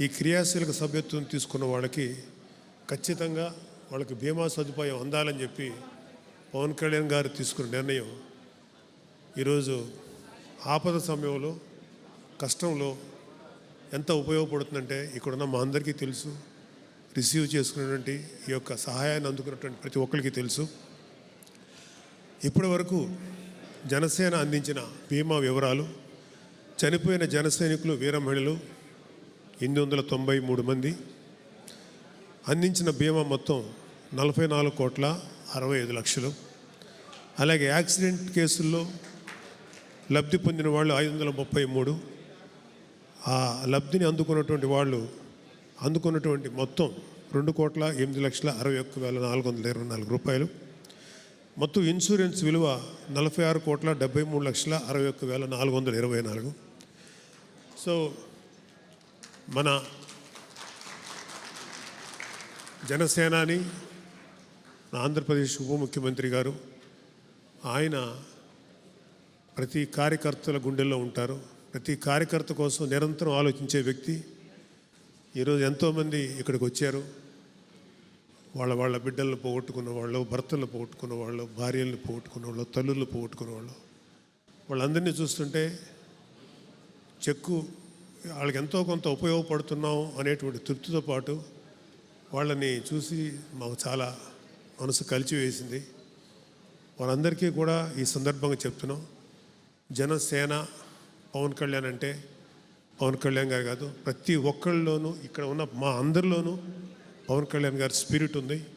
ఈ క్రియాశీలక సభ్యత్వం తీసుకున్న వాళ్ళకి ఖచ్చితంగా వాళ్ళకి బీమా సదుపాయం అందాలని చెప్పి పవన్ కళ్యాణ్ గారు తీసుకున్న నిర్ణయం ఈరోజు ఆపద సమయంలో కష్టంలో ఎంత ఉపయోగపడుతుందంటే ఇక్కడున్న మా అందరికీ తెలుసు. రిసీవ్ చేసుకున్నటువంటి ఈ యొక్క సహాయాన్ని అందుకున్నటువంటి ప్రతి ఒక్కరికి తెలుసు. ఇప్పటి వరకు జనసేన అందించిన బీమా వివరాలు, చనిపోయిన జన సైనికులు వీర మహిళలు 893 మంది, అందించిన బీమా మొత్తం 44,65,00,000. అలాగే యాక్సిడెంట్ కేసుల్లో లబ్ధి పొందిన వాళ్ళు 533. ఆ లబ్ధిని అందుకున్నటువంటి మొత్తం 2,08,61,424 రూపాయలు. మొత్తం ఇన్సూరెన్స్ విలువ 46,73,61,424. సో మన జనసేనాని ఆంధ్రప్రదేశ్ ఉప ముఖ్యమంత్రి గారు, ఆయన ప్రతి కార్యకర్తల గుండెల్లో ఉంటారు. ప్రతి కార్యకర్త కోసం నిరంతరం ఆలోచించే వ్యక్తి. ఈరోజు ఎంతోమంది ఇక్కడికి వచ్చారు. వాళ్ళ బిడ్డలను పోగొట్టుకున్న వాళ్ళు, భర్తలను పోగొట్టుకున్న వాళ్ళు, భార్యలను పోగొట్టుకున్న వాళ్ళు, తల్లులను పోగొట్టుకున్న వాళ్ళు, వాళ్ళందరినీ చూస్తుంటే వాళ్ళకి ఎంతో కొంత ఉపయోగపడుతున్నాం అనేటువంటి తృప్తితో పాటు వాళ్ళని చూసి మాకు చాలా మనసు కలిచివేసింది. వాళ్ళందరికీ కూడా ఈ సందర్భంగా చెప్తున్నాం, జనసేన పవన్ కళ్యాణ్ అంటే పవన్ కళ్యాణ్ గారు కాదు, ప్రతి ఒక్కళ్ళలోనూ ఇక్కడ ఉన్న మా అందరిలోనూ పవన్ కళ్యాణ్ గారి స్పిరిట్ ఉంది.